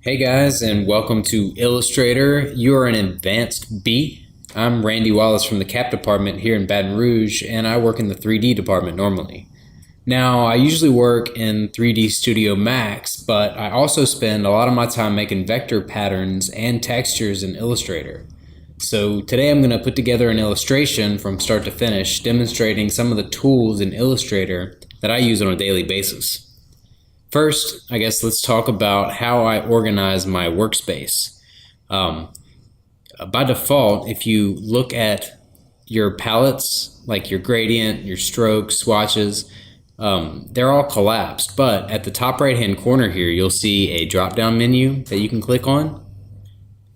Hey guys, and welcome to Illustrator. You're an advanced B. I'm Randy Wallace from the CAP department here in Baton Rouge, and I work in the 3D department normally. Now, I usually work in 3D Studio Max, but I also spend a lot of my time making vector patterns and textures in Illustrator. So today I'm going to put together an illustration from start to finish, demonstrating some of the tools in Illustrator that I use on a daily basis. First, I guess let's talk about how I organize my workspace. By default, if you look at your palettes, like your gradient, your strokes, swatches, they're all collapsed. But at the top right-hand corner here, you'll see a drop-down menu that you can click on.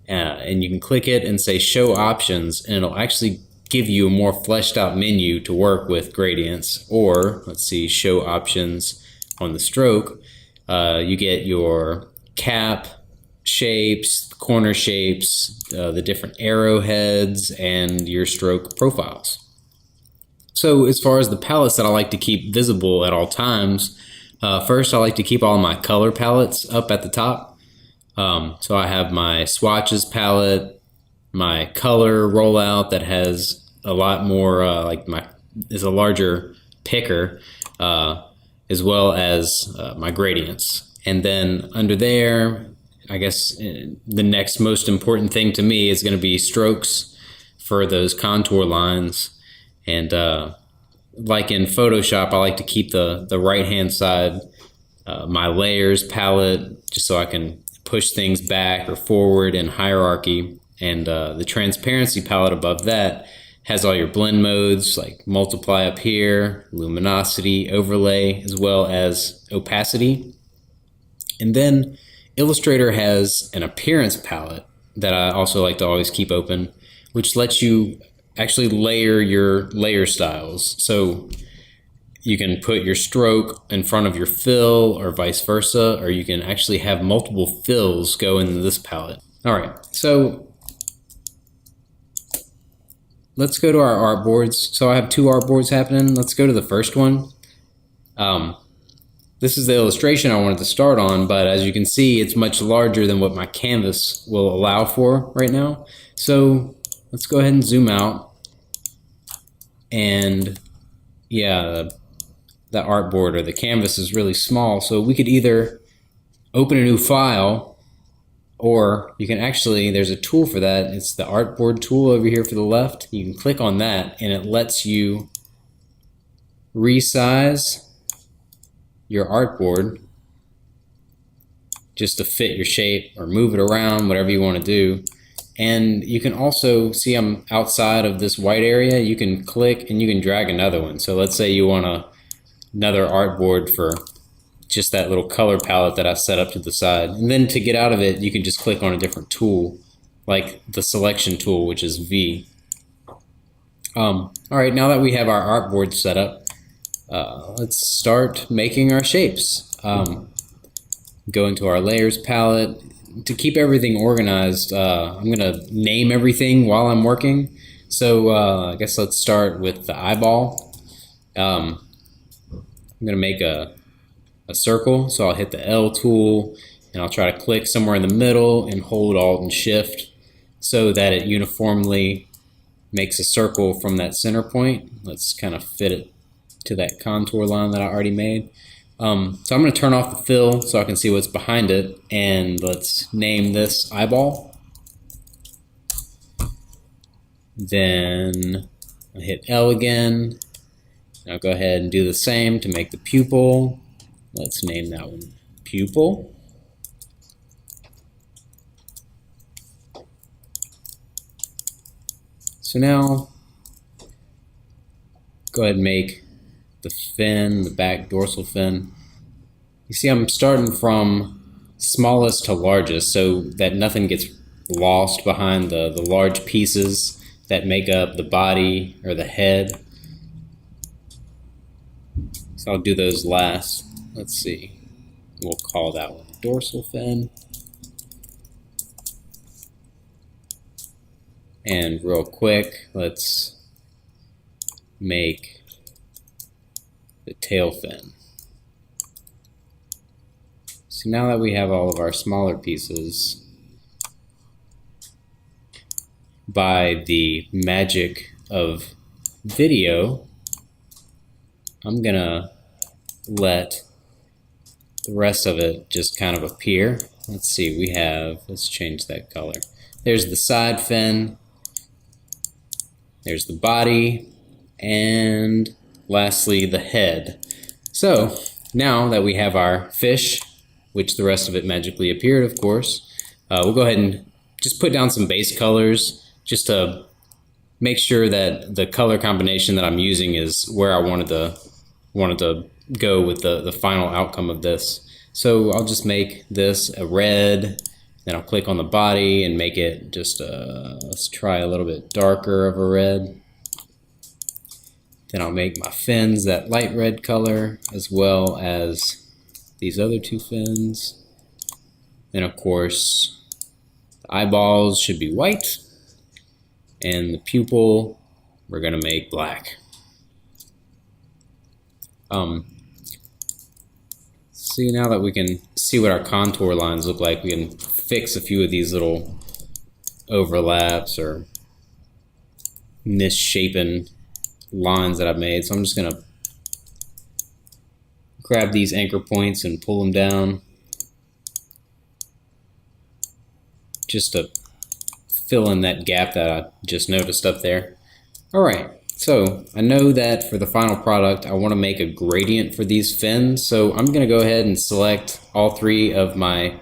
And you can click it and say Show Options, and it'll actually give you a more fleshed out menu to work with gradients. Or, let's see, Show Options on the stroke. You get your cap shapes, corner shapes, the different arrowheads, and your stroke profiles. So as far as the palettes that I like to keep visible at all times, first I like to keep all my color palettes up at the top. So I have my swatches palette, my color rollout that has a lot more, is a larger picker, as well as my gradients. And then under there, I guess the next most important thing to me is going to be strokes for those contour lines. And like in Photoshop, I like to keep the right hand side my layers palette, just so I can push things back or forward in hierarchy. And the transparency palette above that has all your blend modes, like multiply up here, luminosity, overlay, as well as opacity. And then Illustrator has an appearance palette that I also like to always keep open, which lets you actually layer your layer styles. So you can put your stroke in front of your fill or vice versa, or you can actually have multiple fills go into this palette. All right, so let's go to our artboards. So I have two artboards happening. Let's go to the first one. This is the illustration I wanted to start on, but as you can see, it's much larger than what my canvas will allow for right now. So let's go ahead and zoom out. And yeah, the artboard or the canvas is really small. So we could either open a new file, or you can actually, there's a tool for that. It's the artboard tool over here for the left. You can click on that and it lets you resize your artboard just to fit your shape, or move it around, whatever you want to do. And you can also see I'm outside of this white area. You can click and you can drag another one. So let's say you want another artboard for just that little color palette that I set up to the side. And then to get out of it, you can just click on a different tool, like the selection tool, which is V. All right, now that we have our artboard set up, let's start making our shapes. Go into our layers palette. To keep everything organized, I'm gonna name everything while I'm working. So I guess let's start with the eyeball. I'm gonna make a circle, so I'll hit the L tool and I'll try to click somewhere in the middle and hold Alt and Shift so that it uniformly makes a circle from that center point. Let's kind of fit it to that contour line that I already made. So I'm going to turn off the fill so I can see what's behind it, and let's name this eyeball. Then I hit L again. I'll go ahead and do the same to make the pupil. Let's name that one pupil. So now go ahead and make the fin, the back dorsal fin. You see I'm starting from smallest to largest so that nothing gets lost behind the large pieces that make up the body or the head. So I'll do those last. Let's see, we'll call that one dorsal fin. And real quick, let's make the tail fin. So now that we have all of our smaller pieces, by the magic of video, I'm gonna let the rest of it just kind of appear. Let's see, let's change that color. There's the side fin, there's the body, and lastly the head. So now that we have our fish, which the rest of it magically appeared, of course, we'll go ahead and just put down some base colors just to make sure that the color combination that I'm using is where I wanted to go with the final outcome of this. So I'll just make this a red, then I'll click on the body and make it just let's try a little bit darker of a red. Then I'll make my fins that light red color, as well as these other two fins. Then of course the eyeballs should be white, and the pupil we're gonna make black. See, now that we can see what our contour lines look like, we can fix a few of these little overlaps or misshapen lines that I've made. So I'm just gonna grab these anchor points and pull them down just to fill in that gap that I just noticed up there. Alright, so I know that for the final product I want to make a gradient for these fins, so I'm going to go ahead and select all three of my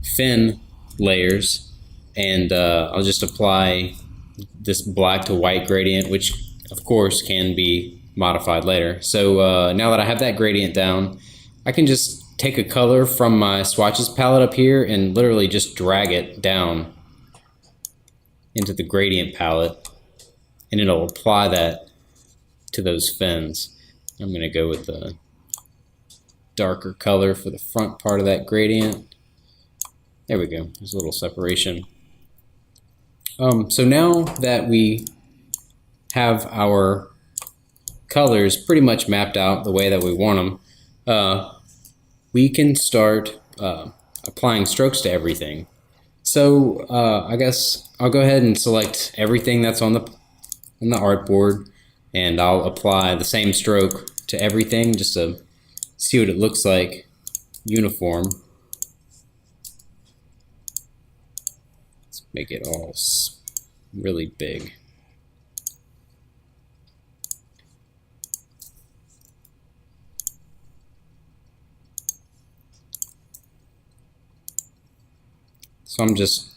fin layers, and I'll just apply this black to white gradient, which of course can be modified later. So now that I have that gradient down, I can just take a color from my swatches palette up here and literally just drag it down into the gradient palette, and it'll apply that to those fins. I'm going to go with the darker color for the front part of that gradient. There we go, there's a little separation. So now that we have our colors pretty much mapped out the way that we want them, we can start applying strokes to everything. So I guess I'll go ahead and select everything that's on the artboard, and I'll apply the same stroke to everything just to see what it looks like uniform. Let's make it all really big. So I'm just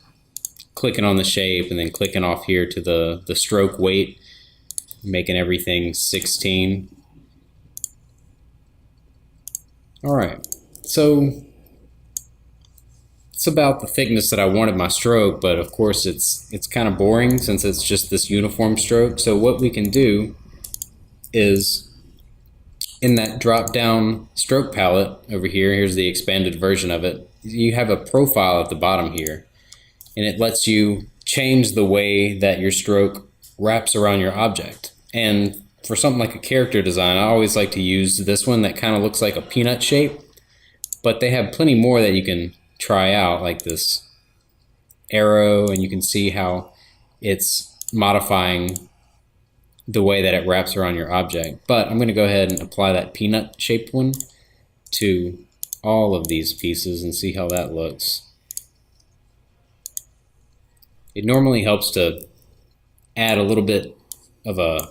clicking on the shape and then clicking off here to the stroke weight, making everything 16. Alright, so it's about the thickness that I wanted my stroke, but of course it's kind of boring since it's just this uniform stroke. So what we can do is, in that drop down stroke palette over here, here's the expanded version of it, you have a profile at the bottom here, and it lets you change the way that your stroke wraps around your object. And for something like a character design, I always like to use this one that kind of looks like a peanut shape, but they have plenty more that you can try out, like this arrow, and you can see how it's modifying the way that it wraps around your object. But I'm going to go ahead and apply that peanut shaped one to all of these pieces and see how that looks. It normally helps to add a little bit of a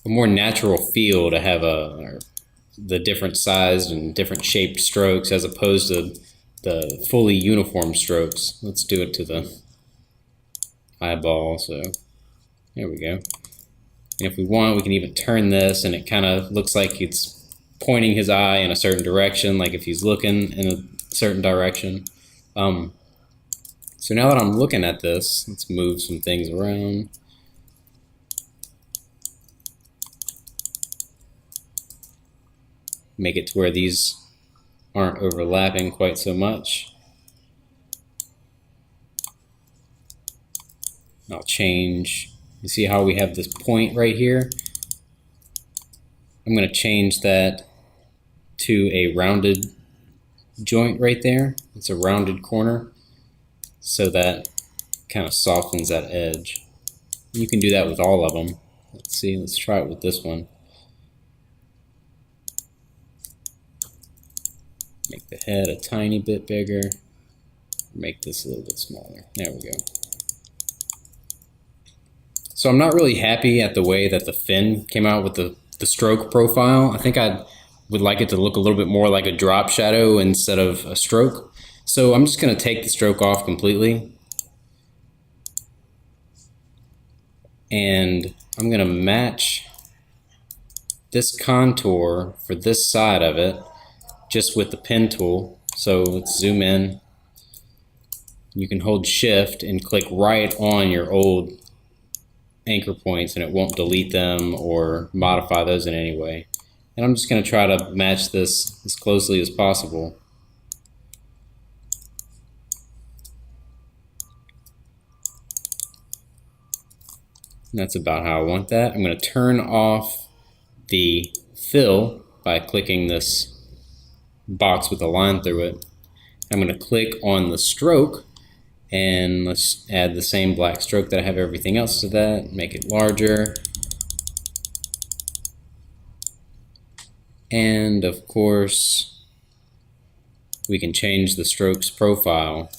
more natural feel to have the different sized and different shaped strokes as opposed to the fully uniform strokes. Let's do it to the eyeball. So there we go. And if we want, we can even turn this, and it kind of looks like it's pointing his eye in a certain direction, like if he's looking in a certain direction. So now that I'm looking at this, let's move some things around. Make it to where these aren't overlapping quite so much. I'll change, you see how we have this point right here? I'm going to change that to a rounded joint right there. It's a rounded corner, so that kind of softens that edge. You can do that with all of them. Let's see, let's try it with this one. Make the head a tiny bit bigger. Make this a little bit smaller. There we go. So I'm not really happy at the way that the fin came out with the stroke profile. I think I would like it to look a little bit more like a drop shadow instead of a stroke. So I'm just going to take the stroke off completely. And I'm going to match this contour for this side of it just with the pen tool. So let's zoom in. You can hold shift and click right on your old anchor points and it won't delete them or modify those in any way. And I'm just going to try to match this as closely as possible. And that's about how I want that. I'm going to turn off the fill by clicking this box with a line through it. I'm going to click on the stroke, and let's add the same black stroke that I have everything else to that, make it larger. And of course, we can change the stroke's profile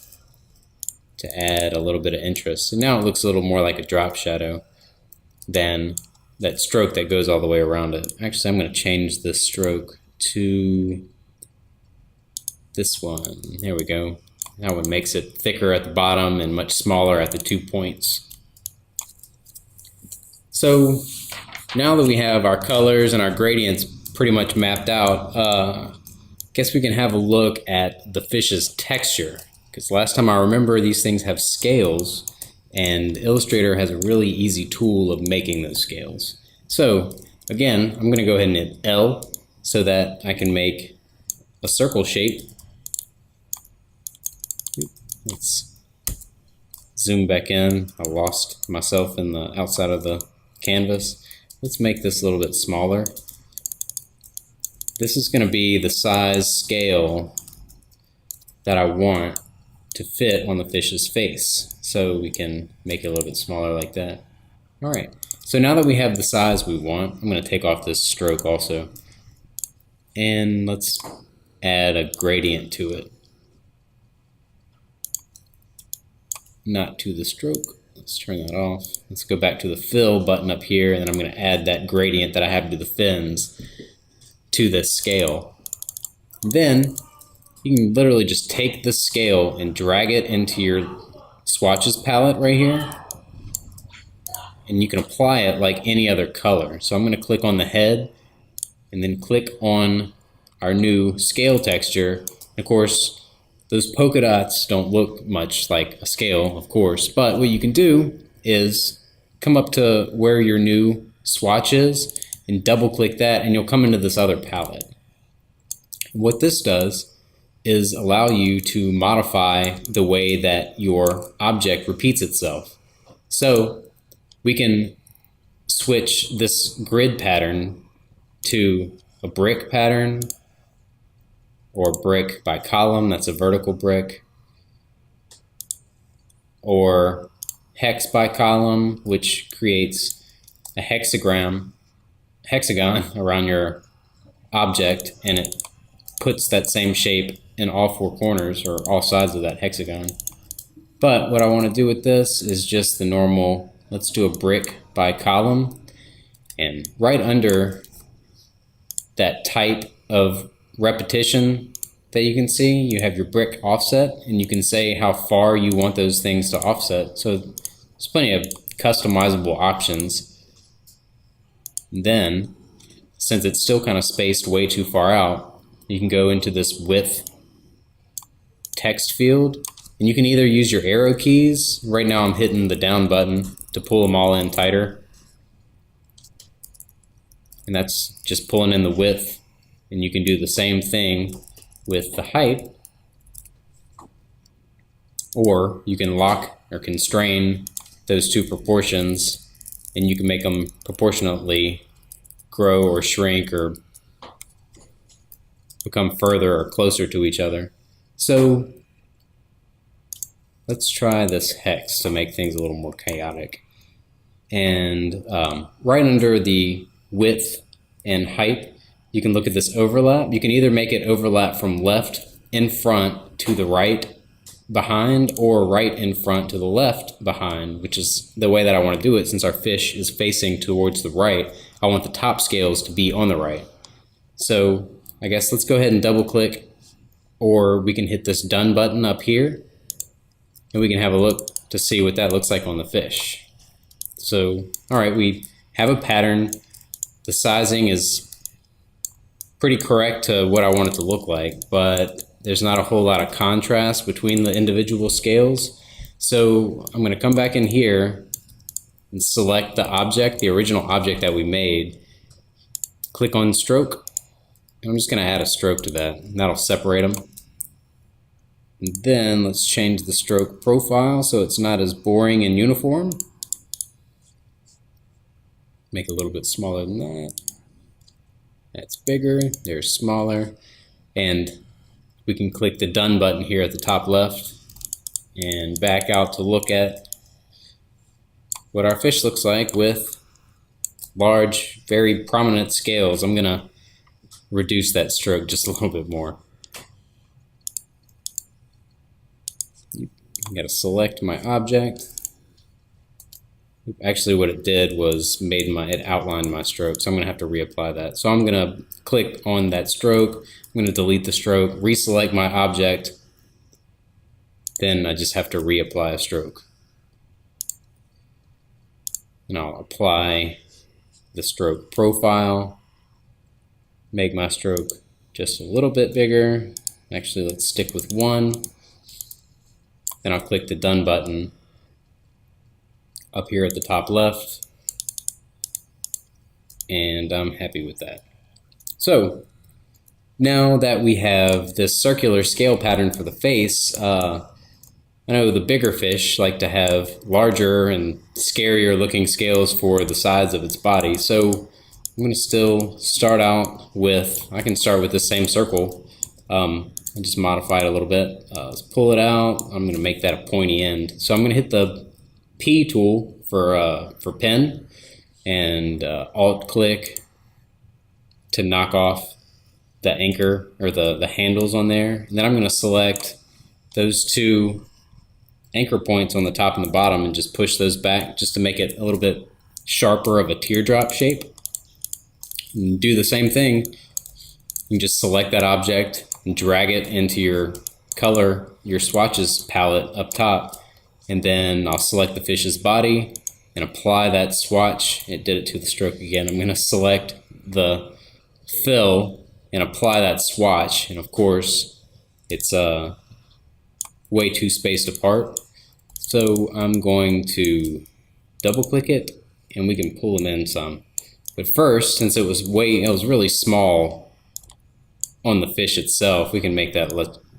to add a little bit of interest. So now it looks a little more like a drop shadow than that stroke that goes all the way around it. Actually, I'm going to change this stroke to this one. There we go. That one makes it thicker at the bottom and much smaller at the 2 points. So now that we have our colors and our gradients pretty much mapped out, guess we can have a look at the fish's texture. Because last time I remember, these things have scales, and Illustrator has a really easy tool of making those scales. So again, I'm going to go ahead and hit L so that I can make a circle shape. Let's zoom back in. I lost myself in the outside of the canvas. Let's make this a little bit smaller. This is going to be the size scale that I want to fit on the fish's face. So we can make it a little bit smaller like that. Alright, so now that we have the size we want, I'm going to take off this stroke also. And let's add a gradient to it. Not to the stroke. Let's turn that off. Let's go back to the fill button up here, and then I'm going to add that gradient that I have to the fins to this scale. Then you can literally just take the scale and drag it into your swatches palette right here, and you can apply it like any other color. So I'm going to click on the head and then click on our new scale texture. Of course, those polka dots don't look much like a scale, of course, but what you can do is come up to where your new swatch is and double click that, and you'll come into this other palette. What this does is allow you to modify the way that your object repeats itself. So we can switch this grid pattern to a brick pattern, or brick by column, that's a vertical brick, or hex by column, which creates a hexagon around your object, and it puts that same shape in all four corners or all sides of that hexagon. But what I want to do with this is just the normal, let's do a brick by column, and right under that type of repetition that you can see, you have your brick offset, and you can say how far you want those things to offset. So there's plenty of customizable options. Then, since it's still kind of spaced way too far out, you can go into this width text field, and you can either use your arrow keys. Right now I'm hitting the down button to pull them all in tighter, and that's just pulling in the width. And you can do the same thing with the height, or you can lock or constrain those two proportions, and you can make them proportionately grow or shrink or become further or closer to each other. So let's try this hex to make things a little more chaotic. And right under the width and height, you can look at this overlap. You can either make it overlap from left in front to the right behind, or right in front to the left behind, which is the way that I want to do it. Since our fish is facing towards the right, I want the top scales to be on the right. So I guess let's go ahead and double click, or we can hit this done button up here, and we can have a look to see what that looks like on the fish. So, all right, we have a pattern. The sizing is pretty correct to what I want it to look like, but there's not a whole lot of contrast between the individual scales. So I'm going to come back in here and select the object, the original object that we made. Click on stroke. And I'm just going to add a stroke to that, and that'll separate them. And then let's change the stroke profile so it's not as boring and uniform. Make it a little bit smaller than that. That's bigger, there's smaller. And we can click the done button here at the top left and back out to look at what our fish looks like with large, very prominent scales. I'm gonna reduce that stroke just a little bit more. I gotta select my object. Actually, what it did was it outlined my stroke, so I'm gonna have to reapply that. So I'm gonna click on that stroke. I'm gonna delete the stroke, reselect my object. Then I just have to reapply a stroke. And I'll apply the stroke profile. Make my stroke just a little bit bigger. Actually, let's stick with 1. Then I'll click the done button up here at the top left, and I'm happy with that. So now that we have this circular scale pattern for the face, I know the bigger fish like to have larger and scarier looking scales for the sides of its body. So I'm going to still start out with, I can start with the same circle and just modify it a little bit. Let's pull it out. I'm going to make that a pointy end. So I'm going to hit the P tool for pen and alt click to knock off the anchor or the handles on there. And then I'm going to select those 2 anchor points on the top and the bottom and just push those back just to make it a little bit sharper of a teardrop shape. And do the same thing. You can just select that object and drag it into your color, your swatches palette up top. And then I'll select the fish's body and apply that swatch. It did it to the stroke again. I'm going to select the fill and apply that swatch. And of course, it's way too spaced apart. So I'm going to double click it and we can pull them in some. But first, since it was really small on the fish itself, we can make that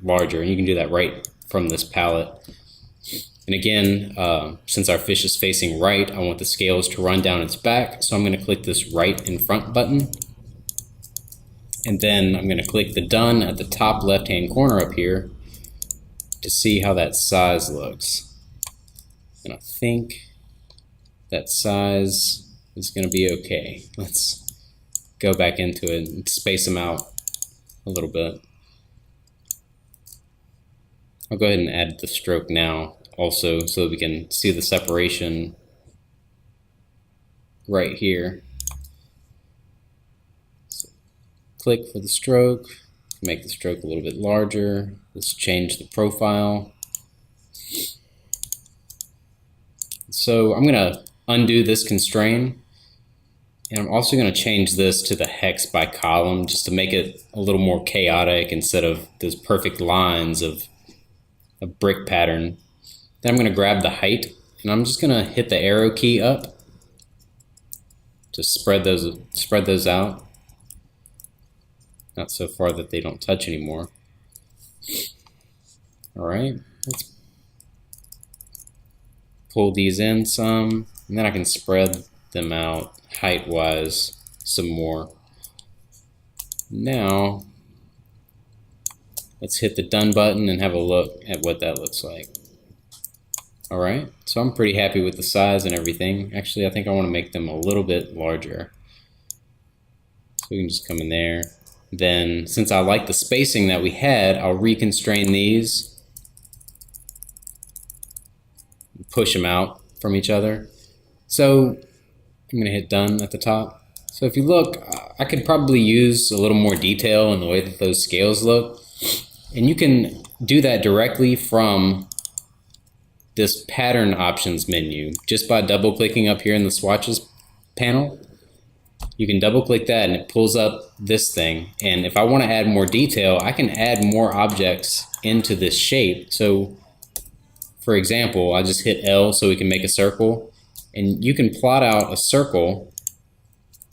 larger. And you can do that right from this palette. And again, since our fish is facing right, I want the scales to run down its back. So I'm going to click this right in front button. And then I'm going to click the done at the top left-hand corner up here to see how that size looks. And I think that size is going to be okay. Let's go back into it and space them out a little bit. I'll go ahead and add the stroke now also so that we can see the separation right here. So click for the stroke, make the stroke a little bit larger. Let's change the profile. So I'm going to undo this constrain, and I'm also going to change this to the hex by column just to make it a little more chaotic instead of those perfect lines of a brick pattern. Then I'm going to grab the height, and I'm just going to hit the arrow key up to spread those out. Not so far that they don't touch anymore. All right, let's pull these in some, and then I can spread them out height-wise some more. Now Let's hit the done button and have a look at what that looks like. Alright, so I'm pretty happy with the size and everything. Actually, I think I want to make them a little bit larger. So we can just come in there. Then, since I like the spacing that we had, I'll reconstrain these. Push them out from each other. So, I'm going to hit done at the top. So if you look, I could probably use a little more detail in the way that those scales look. And you can do that directly from this pattern options menu just by double clicking up here in the swatches panel. You can double click that and it pulls up this thing, and if I want to add more detail, I can add more objects into this shape. So for example, I just hit L so we can make a circle, and you can plot out a circle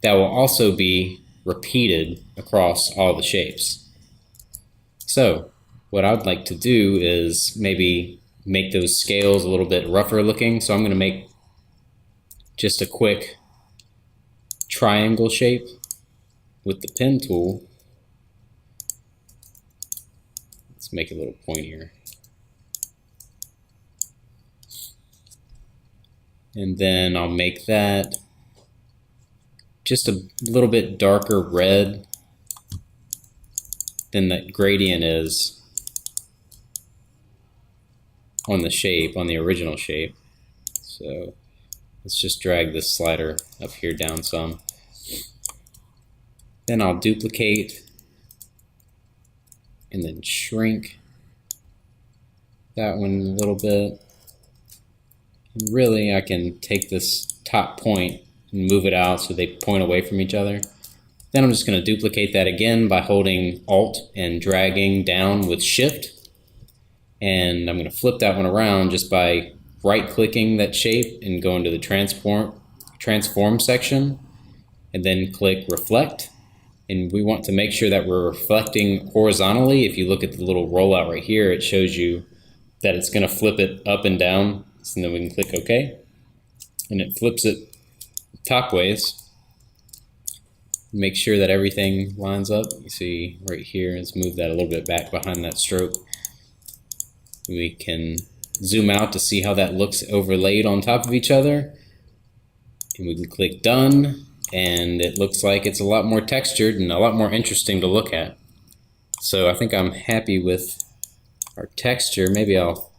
that will also be repeated across all the shapes. So what I'd like to do is maybe make those scales a little bit rougher looking. So I'm going to make just a quick triangle shape with the pen tool. Let's make it a little pointier. And then I'll make that just a little bit darker red than that gradient is on the shape, on the original shape. So let's just drag this slider up here down some. Then I'll duplicate and then shrink that one a little bit. And really, I can take this top point and move it out so they point away from each other. Then I'm just going to duplicate that again by holding Alt and dragging down with Shift. And I'm going to flip that one around just by right-clicking that shape and going to the transform section, and then click Reflect. And we want to make sure that we're reflecting horizontally. If you look at the little rollout right here, it shows you that it's going to flip it up and down. So then we can click OK, and it flips it top ways. Make sure that everything lines up. You see right here, let's move that a little bit back behind that stroke. We can zoom out to see how that looks overlaid on top of each other. And we can click Done, and it looks like it's a lot more textured and a lot more interesting to look at. So I think I'm happy with our texture. Maybe I'll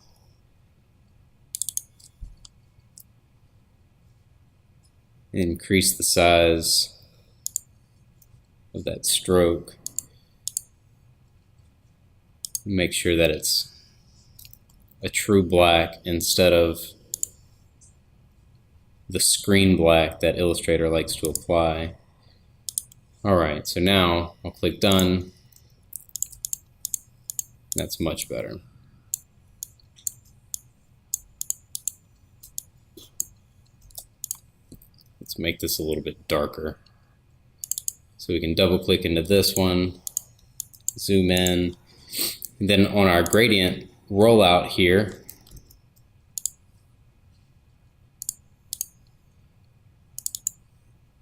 increase the size of that stroke. Make sure that it's a true black instead of the screen black that Illustrator likes to apply. Alright, so now I'll click Done. That's much better. Let's make this a little bit darker. So we can double click into this one, zoom in, and then on our gradient rollout here,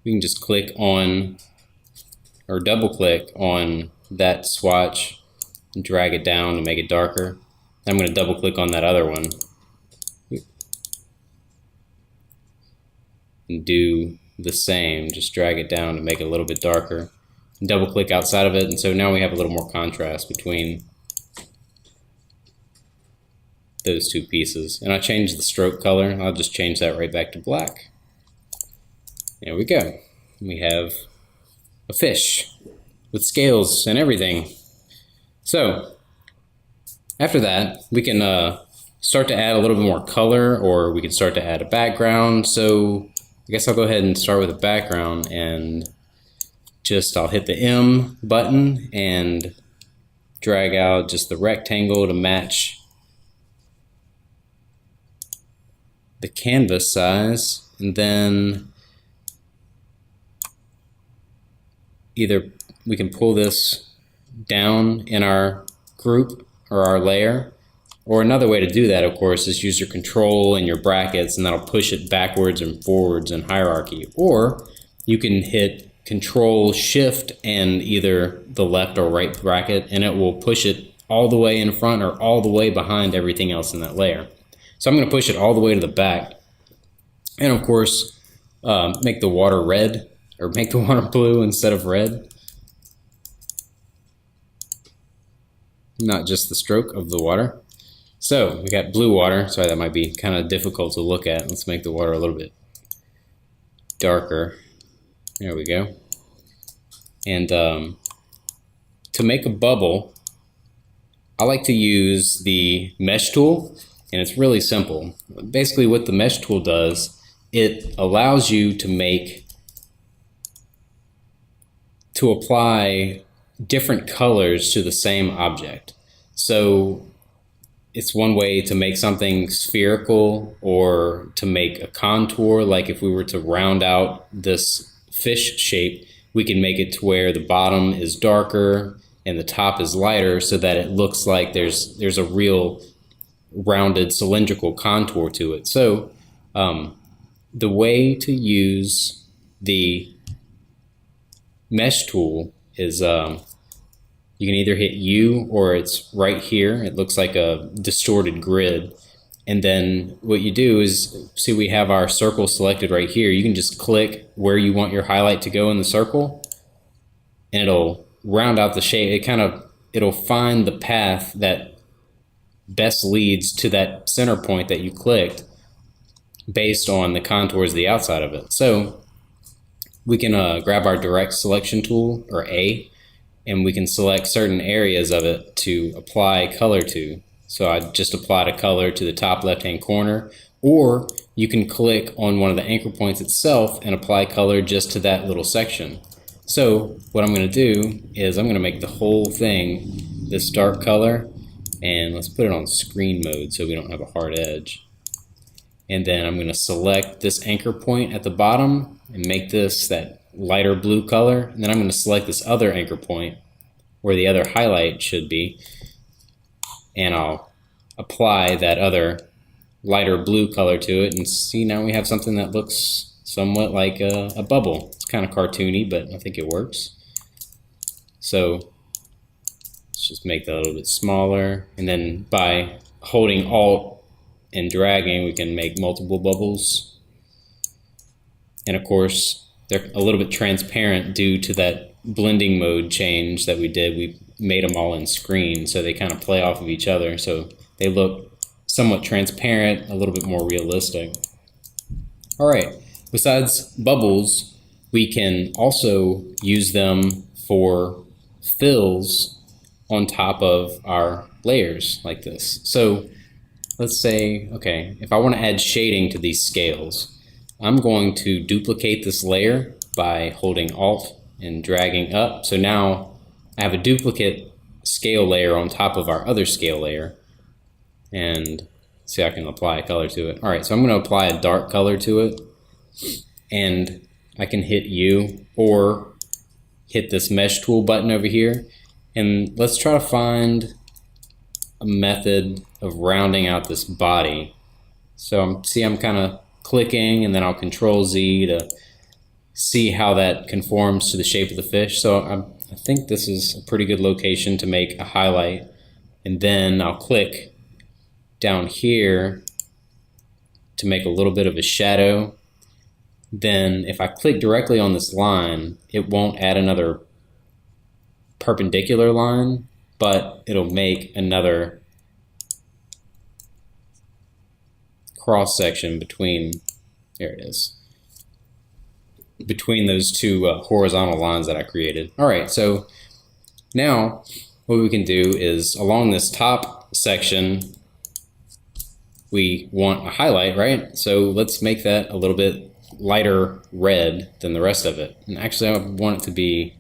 we can just click on or double click on that swatch and drag it down to make it darker. I'm going to double click on that other one and do the same, just drag it down to make it a little bit darker. Double click outside of it, and so now we have a little more contrast between those two pieces. And I changed the stroke color. I'll just change that right back to black. There we go. We have a fish with scales and everything. So after that, we can start to add a little bit more color, or we can start to add a background. So I guess I'll go ahead and start with a background, and I'll hit the M button and drag out just the rectangle to match the canvas size, and then either we can pull this down in our group or our layer, or another way to do that, of course, is use your control and your brackets, and that'll push it backwards and forwards in hierarchy. Or you can hit Control Shift and either the left or right bracket, and it will push it all the way in front or all the way behind everything else in that layer. So I'm going to push it all the way to the back. And of course, make the water red, or make the water blue instead of red. Not just the stroke of the water. So we got blue water. Sorry, that might be kind of difficult to look at. Let's make the water a little bit darker. There we go. And to make a bubble, I like to use the mesh tool, and it's really simple. Basically what the mesh tool does, it allows you to apply different colors to the same object. So it's one way to make something spherical, or to make a contour. Like if we were to round out this fish shape, we can make it to where the bottom is darker and the top is lighter, so that it looks like there's a real rounded cylindrical contour to it. So the way to use the mesh tool is you can either hit U, or it's right here. It looks like a distorted grid. And then what you do is, see, we have our circle selected right here. You can just click where you want your highlight to go in the circle, and it'll round out the shape. It'll find the path that best leads to that center point that you clicked based on the contours of the outside of it. So we can grab our direct selection tool, or A, and we can select certain areas of it to apply color to. So I just applied a color to the top left-hand corner, or you can click on one of the anchor points itself and apply color just to that little section. So what I'm going to do is I'm going to make the whole thing this dark color, and let's put it on screen mode so we don't have a hard edge. And then I'm going to select this anchor point at the bottom and make this that lighter blue color. And then I'm going to select this other anchor point where the other highlight should be, and I'll apply that other lighter blue color to it, and see, now we have something that looks somewhat like a bubble. It's kind of cartoony, but I think it works. So let's just make that a little bit smaller, and then by holding Alt and dragging, we can make multiple bubbles. And of course, they're a little bit transparent due to that blending mode change that we did. We made them all in screen, so they kind of play off of each other, so they look somewhat transparent, a little bit more realistic. All right, besides bubbles, we can also use them for fills on top of our layers like this. So let's say, okay, if I want to add shading to these scales, I'm going to duplicate this layer by holding Alt and dragging up. So now I have a duplicate scale layer on top of our other scale layer, and see, I can apply a color to it. All right, so I'm going to apply a dark color to it, and I can hit U or hit this mesh tool button over here, and let's try to find a method of rounding out this body. So I'm kind of clicking, and then I'll Control Z to see how that conforms to the shape of the fish. So I think this is a pretty good location to make a highlight, and then I'll click down here to make a little bit of a shadow. Then if I click directly on this line, it won't add another perpendicular line, but it'll make another cross section between, there it is, between those two horizontal lines that I created. All right, so now what we can do is, along this top section, we want a highlight, right? So let's make that a little bit lighter red than the rest of it. And actually, I want it to be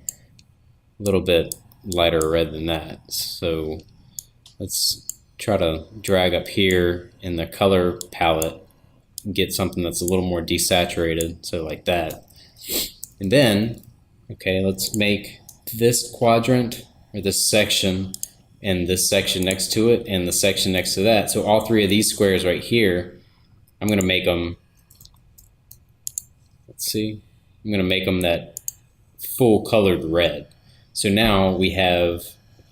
a little bit lighter red than that. So let's try to drag up here in the color palette and get something that's a little more desaturated, so like that. And then, okay, let's make this quadrant, or this section, and this section next to it, and the section next to that. So all three of these squares right here, I'm going to make them, let's see, I'm going to make them that full colored red. So now we have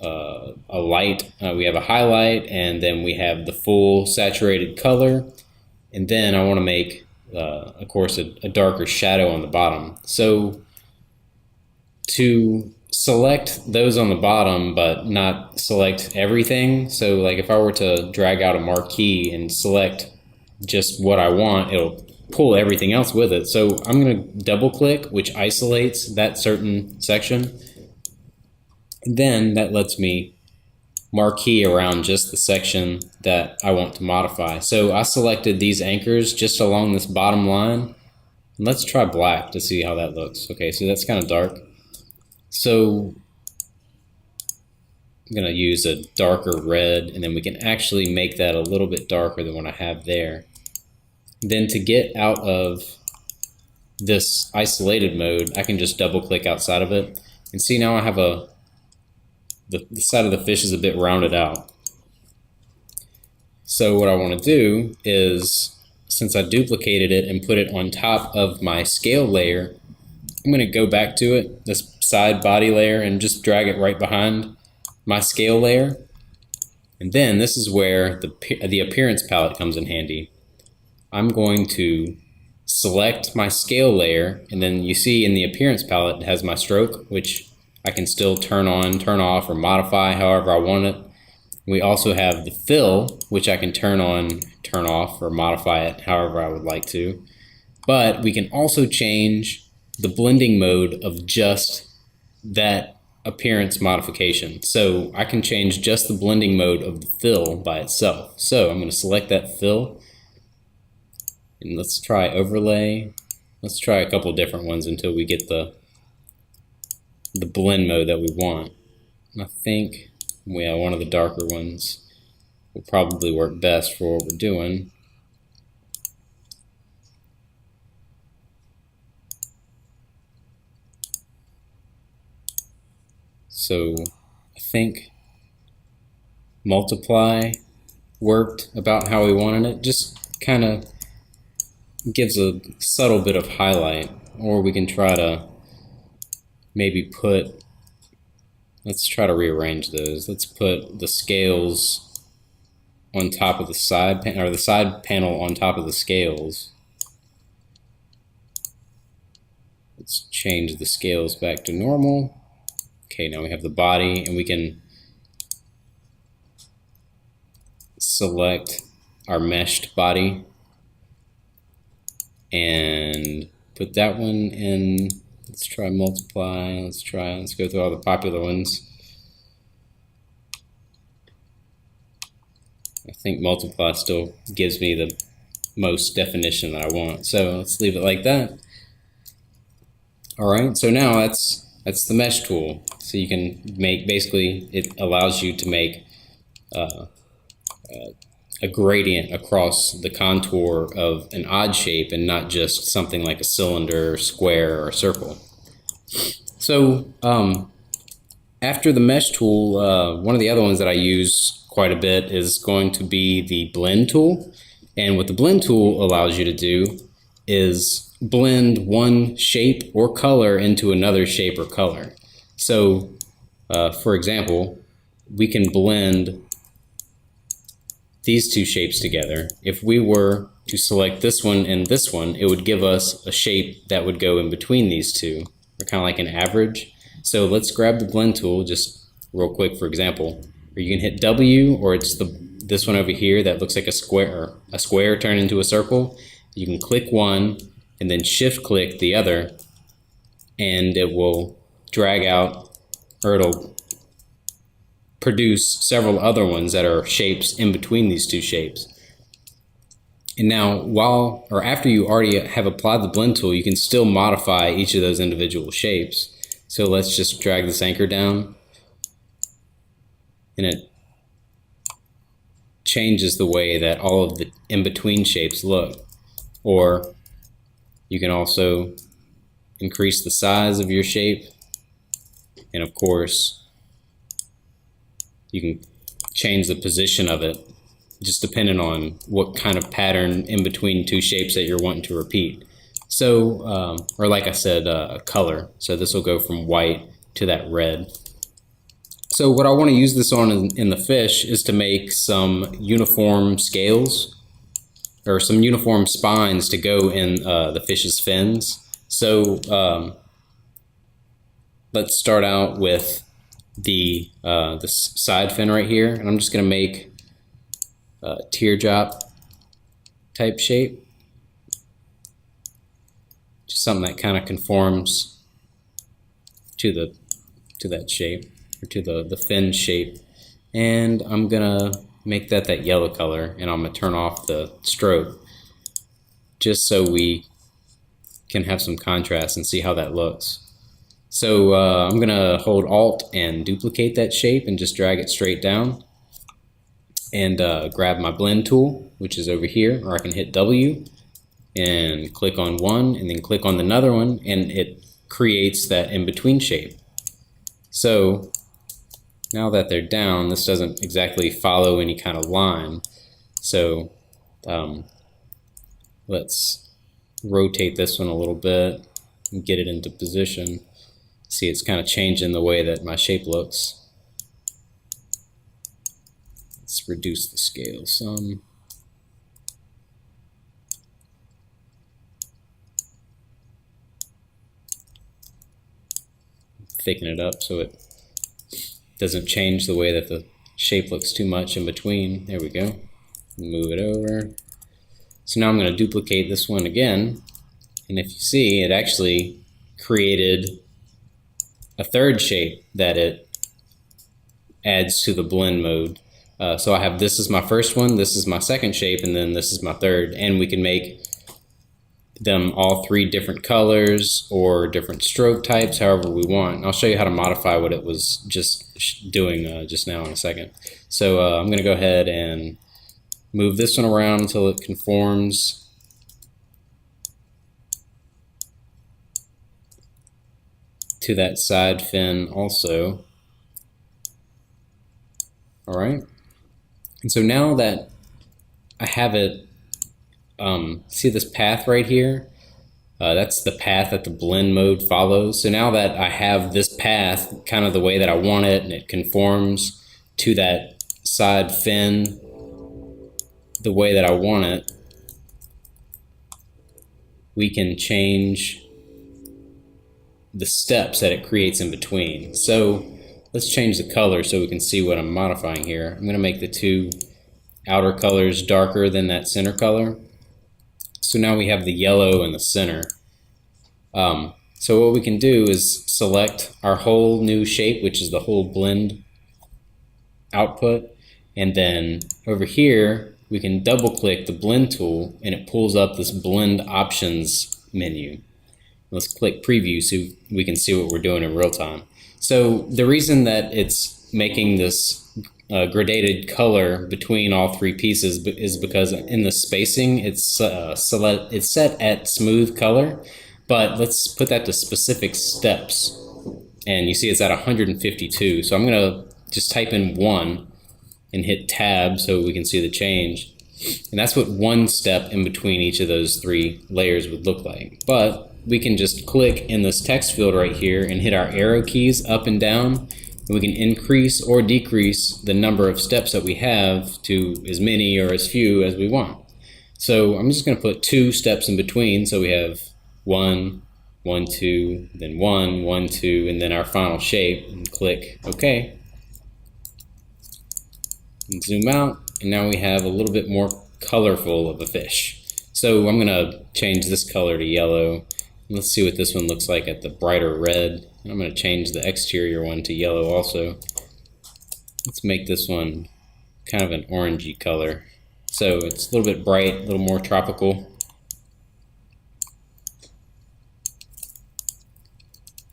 a light, we have a highlight, and then we have the full saturated color. And then I want to make, of course, a darker shadow on the bottom. So to select those on the bottom but not select everything, so like if I were to drag out a marquee and select just what I want, it'll pull everything else with it. So I'm going to double click, which isolates that certain section. And then that lets me marquee around just the section that I want to modify. So I selected these anchors just along this bottom line. And let's try black to see how that looks. Okay, so that's kind of dark. So I'm going to use a darker red, and then we can actually make that a little bit darker than what I have there. Then to get out of this isolated mode, I can just double click outside of it. And see, now I have the side of the fish is a bit rounded out. So what I want to do is, since I duplicated it and put it on top of my scale layer, I'm going to go back to it, this side body layer, and just drag it right behind my scale layer. And then this is where the appearance palette comes in handy. I'm going to select my scale layer, and then you see in the appearance palette it has my stroke, which I can still turn on, turn off, or modify however I want it. We also have the fill, which I can turn on, turn off, or modify it however I would like to. But we can also change the blending mode of just that appearance modification. So I can change just the blending mode of the fill by itself. So I'm going to select that fill, and let's try overlay. Let's try a couple different ones until we get the blend mode that we want. And I think one of the darker ones will probably work best for what we're doing. So I think multiply worked about how we wanted it. Just kind of gives a subtle bit of highlight. Or we can try to maybe put, let's try to rearrange those. Let's put the scales on top of the side panel, or the side panel on top of the scales. Let's change the scales back to normal. Okay, now we have the body, and we can select our meshed body and put that one in. Let's try multiply. Let's go through all the popular ones. I think multiply still gives me the most definition that I want. So let's leave it like that. All right, so now that's the mesh tool. So you can make, basically it allows you to make a gradient across the contour of an odd shape and not just something like a cylinder, square, or circle. So after the mesh tool, one of the other ones that I use quite a bit is going to be the blend tool. And what the blend tool allows you to do is blend one shape or color into another shape or color. So for example, we can blend these two shapes together. If we were to select this one and this one, it would give us a shape that would go in between these two, or kind of like an average. So let's grab the blend tool just real quick, for example. Or you can hit W, or it's this one over here that looks like a square turned into a circle. You can click one and then shift click the other, and it will drag out, or it'll produce several other ones that are shapes in between these two shapes. And now after you already have applied the blend tool, you can still modify each of those individual shapes. So let's just drag this anchor down, and it changes the way that all of the in-between shapes look. Or you can also increase the size of your shape, and of course you can change the position of it, just depending on what kind of pattern in between two shapes that you're wanting to repeat. So, or like I said, color. So this will go from white to that red. So what I want to use this on in the fish is to make some uniform scales or some uniform spines to go in the fish's fins. So let's start out with the side fin right here, and I'm just going to make a teardrop type shape, just something that kind of conforms to that shape, or to the fin shape. And I'm gonna make that yellow color, and I'm gonna turn off the strobe just so we can have some contrast and see how that looks. So I'm gonna hold Alt and duplicate that shape and just drag it straight down, and grab my blend tool, which is over here, or I can hit W and click on one and then click on another one, and it creates that in-between shape. So now that they're down, this doesn't exactly follow any kind of line. So let's rotate this one a little bit and get it into position. See, it's kind of changing the way that my shape looks. Let's reduce the scale some. Thicken it up so it doesn't change the way that the shape looks too much in between. There we go. Move it over. So now I'm going to duplicate this one again, and if you see, it actually created a third shape that it adds to the blend mode. So I have, this is my first one, this is my second shape, and then this is my third, and we can make them all three different colors or different stroke types, however we want. And I'll show you how to modify what it was just doing just now in a second. So I'm going to go ahead and move this one around until it conforms to that side fin also. Alright, and so now that I have it, see this path right here? That's the path that the blend mode follows. So now that I have this path kind of the way that I want it, and it conforms to that side fin the way that I want it, we can change the steps that it creates in between. So let's change the color so we can see what I'm modifying here. I'm going to make the two outer colors darker than that center color. So now we have the yellow in the center. So what we can do is select our whole new shape, which is the whole blend output, and then over here we can double click the blend tool and it pulls up this blend options menu. Let's click preview so we can see what we're doing in real time. So the reason that it's making this gradated color between all three pieces is because in the spacing it's set at smooth color, but let's put that to specific steps, and you see it's at 152. So I'm gonna just type in 1 and hit tab so we can see the change, and that's what one step in between each of those three layers would look like. But we can just click in this text field right here and hit our arrow keys up and down, and we can increase or decrease the number of steps that we have to as many or as few as we want. So I'm just going to put 2 steps in between, so we have 1, 1, 2, then 1, 1, 2, and then our final shape, and click OK. And zoom out, and now we have a little bit more colorful of a fish. So I'm going to change this color to yellow. Let's see what this one looks like at the brighter red. I'm going to change the exterior one to yellow also. Let's make this one kind of an orangey color. So it's a little bit bright, a little more tropical.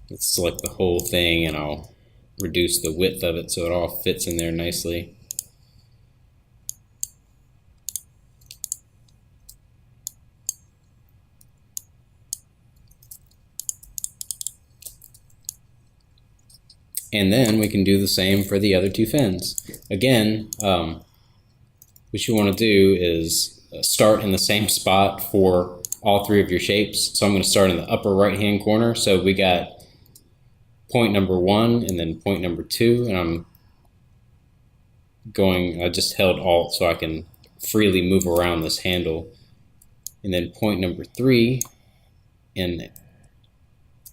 Let's select the whole thing, and I'll reduce the width of it so it all fits in there nicely. And then we can do the same for the other 2 fins. Again, what you want to do is start in the same spot for all 3 of your shapes. So I'm going to start in the upper right hand corner. So we got point number 1 and then point number 2, and I just held Alt so I can freely move around this handle, and then point number 3 in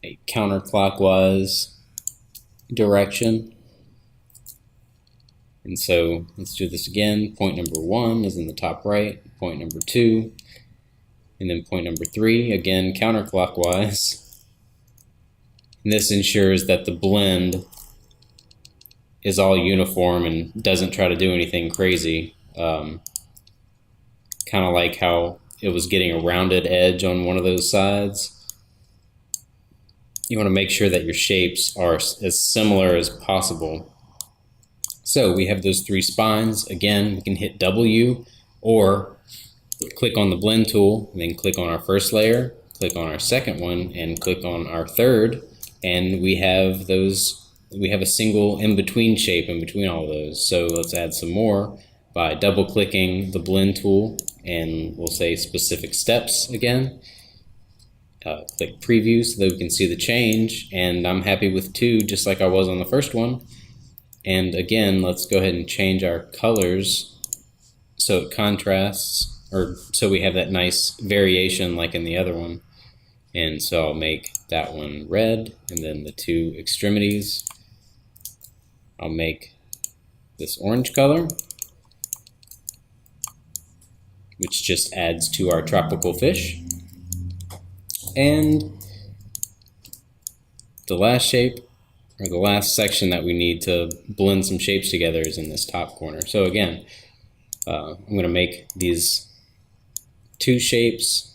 a counterclockwise direction. And so let's do this again. Point number 1 is in the top right, point number 2, and then point number 3, again counterclockwise. And this ensures that the blend is all uniform and doesn't try to do anything crazy. Kind of like how it was getting a rounded edge on one of those sides. You want to make sure that your shapes are as similar as possible. So we have those 3 spines. Again, we can hit W or click on the blend tool, and then click on our first layer, click on our second one, and click on our third, and we have a single in-between shape in between all of those. So let's add some more by double-clicking the blend tool, and we'll say specific steps again. Click preview so that we can see the change, and I'm happy with 2 just like I was on the first one. And again, let's go ahead and change our colors so it contrasts, or so we have that nice variation like in the other one. And so I'll make that one red, and then the 2 extremities, I'll make this orange color, which just adds to our tropical fish. And the last shape, or the last section that we need to blend some shapes together, is in this top corner. So again, I'm going to make these 2 shapes,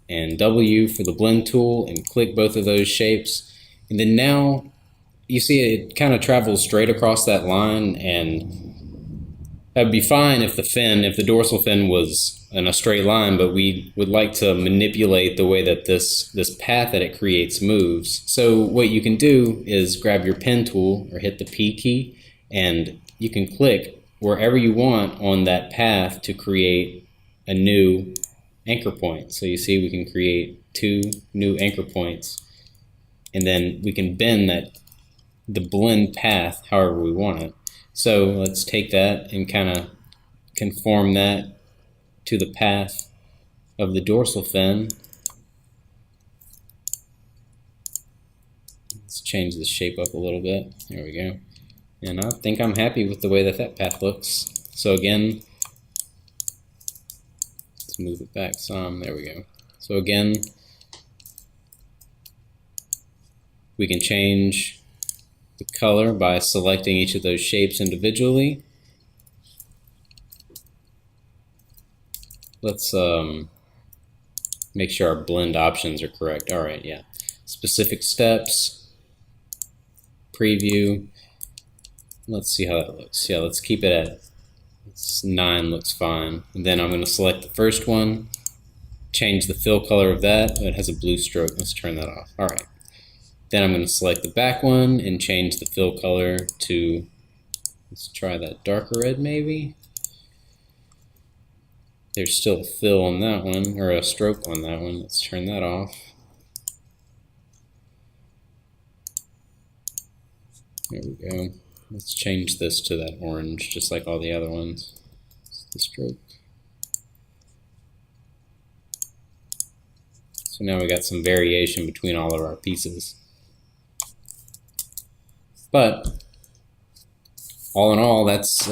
and W for the blend tool, and click both of those shapes. And then now you see it kind of travels straight across that line, and that'd be fine if the dorsal fin was in a straight line, but we would like to manipulate the way that this path that it creates moves. So what you can do is grab your pen tool or hit the P key, and you can click wherever you want on that path to create a new anchor point. So you see we can create 2 new anchor points, and then we can bend the blend path however we want it. So let's take that and kind of conform that to the path of the dorsal fin. Let's change the shape up a little bit. There we go. And I think I'm happy with the way that path looks. So again, let's move it back some. There we go. So again, we can change the color by selecting each of those shapes individually. Let's make sure our blend options are correct. All right, yeah. Specific steps, preview. Let's see how that looks. Yeah, let's keep it at 9, looks fine. And then I'm going to select the first one, change the fill color of that. It has a blue stroke. Let's turn that off. All right. Then I'm going to select the back one and change the fill color to, let's try that darker red maybe. There's still a fill on that one, or a stroke on that one. Let's turn that off. There we go. Let's change this to that orange, just like all the other ones. It's the stroke. So now we got some variation between all of our pieces. But all in all, that's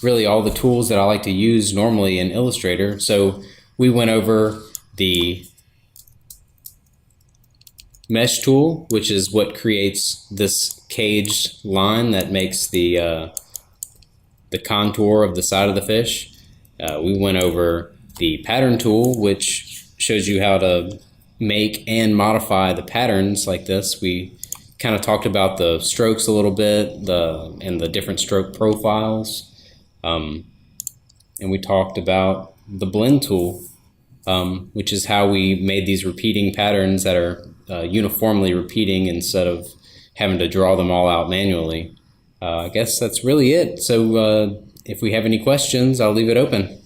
really all the tools that I like to use normally in Illustrator. So we went over the mesh tool, which is what creates this caged line that makes the contour of the side of the fish. We went over the pattern tool, which shows you how to make and modify the patterns like this. We kind of talked about the strokes a little bit, and the different stroke profiles, and we talked about the blend tool, which is how we made these repeating patterns that are uniformly repeating instead of having to draw them all out manually. I guess that's really it. So if we have any questions, I'll leave it open.